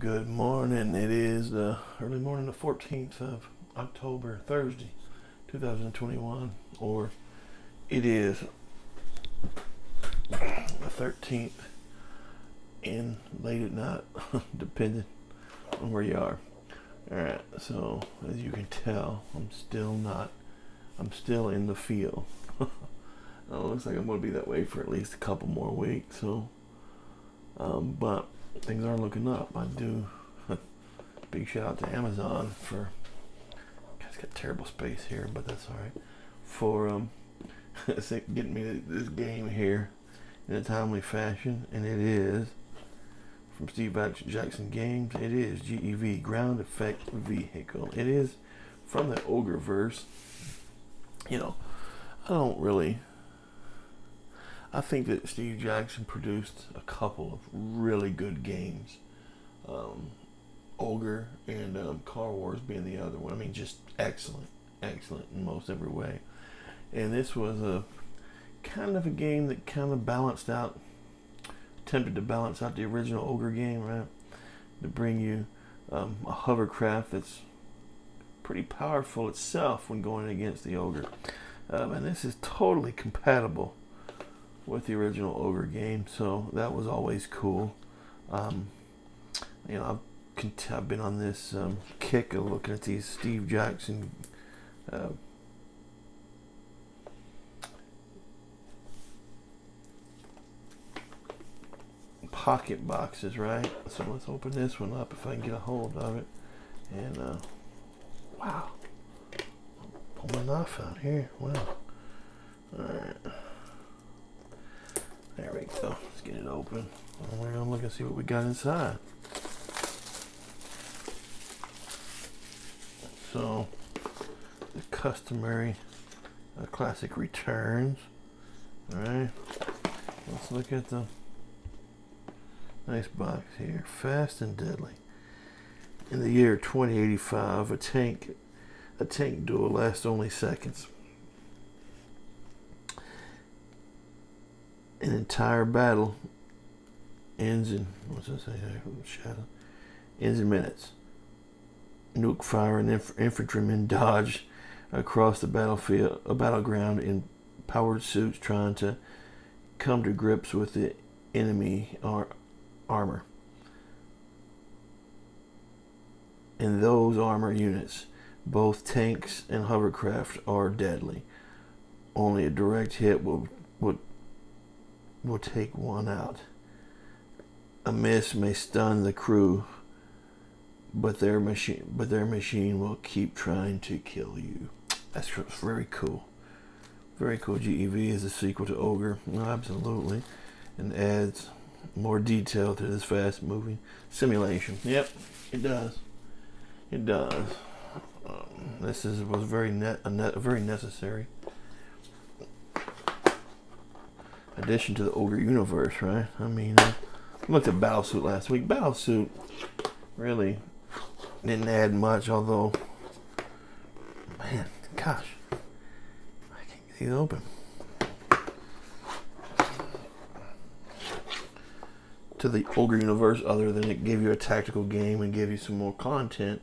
Good morning. It is the early morning, the 14th of October, Thursday, 2021, or it is the 13th and late at night, depending on where you are. Alright, so as you can tell, I'm still in the field. It looks like I'm going to be that way for at least a couple more weeks, so but things are looking up. I do big shout out to Amazon for, it's got terrible space here, but that's alright, for getting me this game here in a timely fashion. And it is from Steve Jackson Games. It is G.E.V, Ground Effect Vehicle. It is from the Ogreverse. You know, I think that Steve Jackson produced a couple of really good games. Ogre and Car Wars being the other one. I mean, just excellent in most every way. And this was a kind of a game that kind of attempted to balance out the original Ogre game, right? To bring you a hovercraft that's pretty powerful itself when going against the Ogre. And this is totally compatible with the original Ogre game, so that was always cool. You know, I've been on this kick of looking at these Steve Jackson pocket boxes, right? So let's open this one up if I can get a hold of it. And wow, pull my knife out here. Wow. All right. There we go. Let's get it open. And we're gonna look and see what we got inside. So, the customary classic returns. Alright. Let's look at the nice box here. Fast and Deadly. In the year 2085, a tank duel lasts only seconds. An entire battle ends in, what's that say there? Shadow. Ends in minutes. Nuke fire and infantrymen dodge across the battleground in powered suits, trying to come to grips with the enemy armor. In those armor units, both tanks and hovercraft are deadly. Only a direct hit will take one out. A miss may stun the crew, but their machine will keep trying to kill you. That's very cool. Very cool. G.E.V is a sequel to Ogre. No, absolutely. And adds more detail to this fast-moving simulation. Yep, it does. It does. This was very necessary addition to the Ogre universe, right? I mean, I looked at Battlesuit last week. Battlesuit really didn't add much, although, man, gosh, I can't get these open. To the Ogre universe, other than it gave you a tactical game and gave you some more content,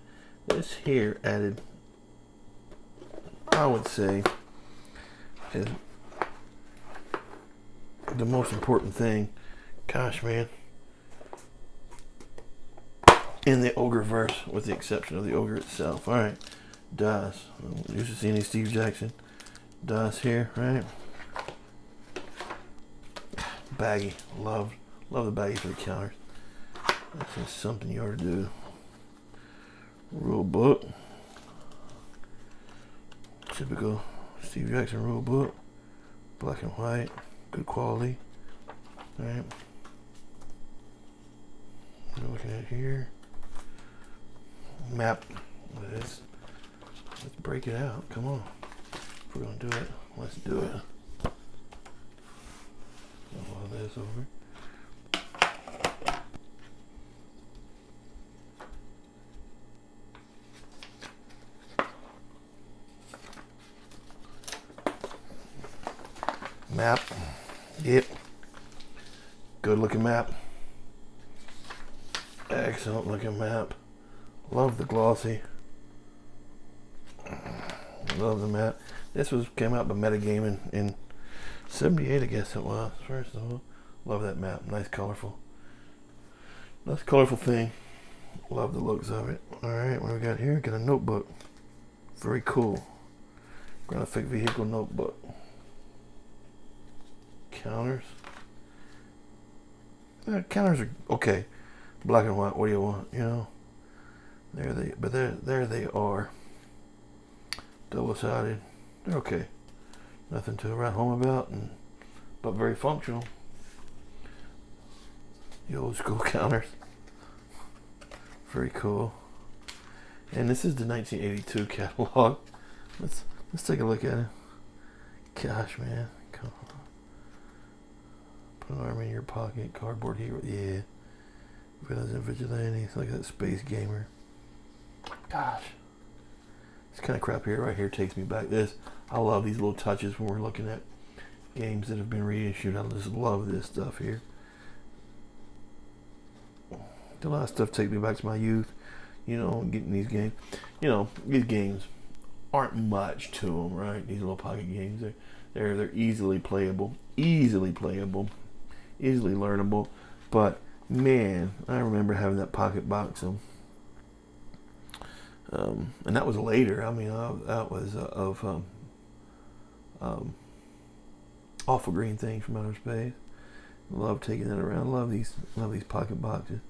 this here added, I would say, is the most important thing. Gosh, man. In the Ogreverse, with the exception of the Ogre itself. Alright. DOS. I'm used to seeing these Steve Jackson DOS here, right? Baggie. Love the baggie for the counters. That's just something you ought to do. Rule book. Typical Steve Jackson rule book. Black and white. Good quality. Alright. What we're looking at here. Map. Let's break it out. Come on. If we're gonna do it, let's do it. All of this over. Map. Yep. Good looking map. Excellent looking map. Love the glossy. Love the map. This came out by Metagaming in '78, I guess it was. First of all, love that map. Nice colorful thing. Love the looks of it. All right, what we got here? Got a notebook. Very cool. Graphic vehicle notebook. Counters. Counters are okay. Black and white. What do you want? You know. There they are. Double-sided. They're okay. Nothing to write home about, but very functional. The old school counters. Very cool. And this is the 1982 catalog. Let's take a look at it. Gosh, man. Come on. Put an arm in your pocket. Cardboard hero. Yeah. Villains and vigilantes. Look at that Space Gamer. Gosh. This kind of crap here, right here, takes me back. I love these little touches when we're looking at games that have been reissued. I just love this stuff here. A lot of stuff takes me back to my youth. You know, getting these games. You know, these games aren't much to them, right? These little pocket games, they're easily playable, easily learnable. But man, I remember having that pocket box. And that was later. I mean, that was of Awful Green Things from Outer Space. Love taking that around. Love these pocket boxes.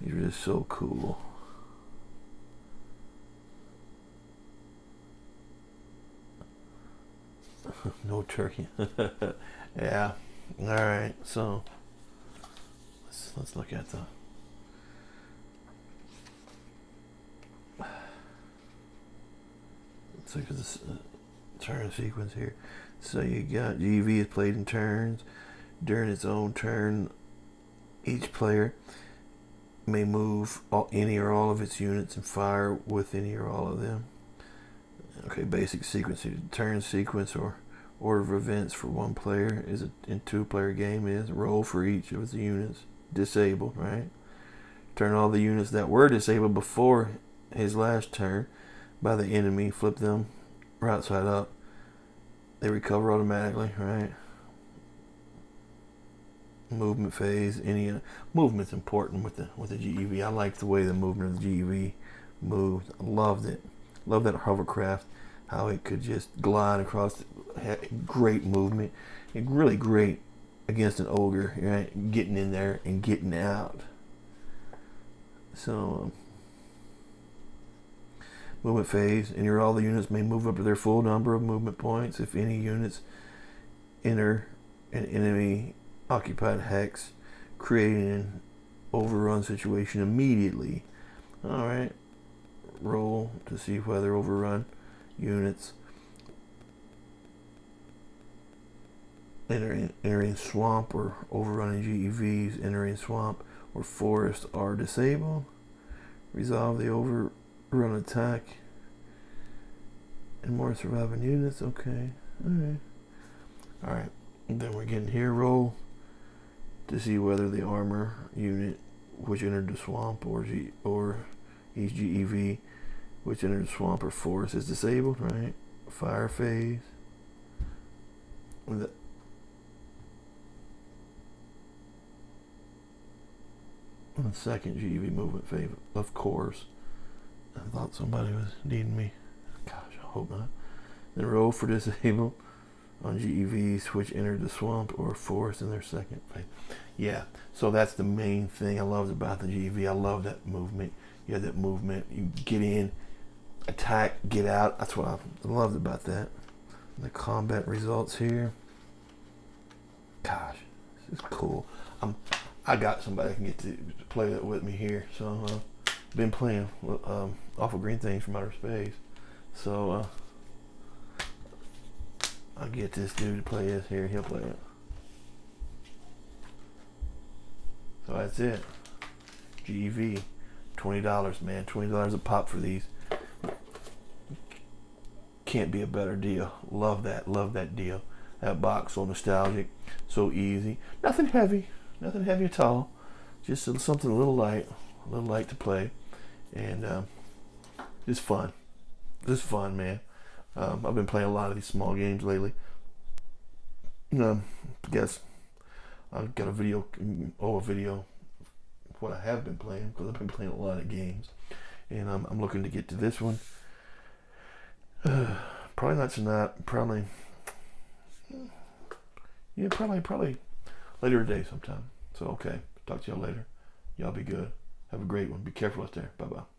These are just so cool. No turkey. Yeah. All right. So let's look at the. Let's look at this turn sequence here. So you got G.E.V is played in turns. During its own turn, each player may move any or all of its units and fire with any or all of them. Okay, basic sequence. Turn sequence or order of events for one player is in two-player game is roll for each of its units disabled, right? Turn all the units that were disabled before his last turn by the enemy, flip them right side up. They recover automatically, right? Movement phase. Any movement's important with the G.E.V. I like the way the movement of the G.E.V. moved. I loved it. Love that hovercraft. How it could just glide across. Great movement. And really great against an ogre, right? Getting in there and getting out. So movement phase. Enter all the units may move up to their full number of movement points. If any units enter an enemy occupied hex, creating an overrun situation immediately. Alright. Roll to see whether overrun units entering swamp or overrunning G.E.Vs entering swamp or forest are disabled. Resolve the overrun attack and more surviving units. Okay. Alright. Then we're getting here. Roll to see whether the armor unit which entered the swamp or each G.E.V which entered the swamp or forest is disabled, right? Fire phase. The second G.E.V movement phase, of course. I thought somebody was needing me. Gosh, I hope not. Then roll for disable on G.E.Vs which entered the swamp or forest in their second phase. Yeah, so that's the main thing I loved about the G.E.V. I love that movement. You have that movement. You get in, attack, get out. That's what I loved about that. The combat results here. Gosh, this is cool. I got somebody that can get to play that with me here. So been playing Awful Green Things from Outer Space. So I'll get this dude to play this here. He'll play it. So that's it. G.E.V. $20, man. $20 a pop for these. Can't be a better deal. Love that. Love that deal. That box, so nostalgic, so easy. Nothing heavy. Nothing heavy at all. Just something a little light. a little light to play, and it's fun. It's fun, man. I've been playing a lot of these small games lately. Guess I've got a video of what I have been playing, because I've been playing a lot of games, and I'm looking to get to this one. Probably not tonight. Probably later today sometime. So okay, talk to y'all later. Y'all be good. Have a great one. Be careful out there. Bye bye.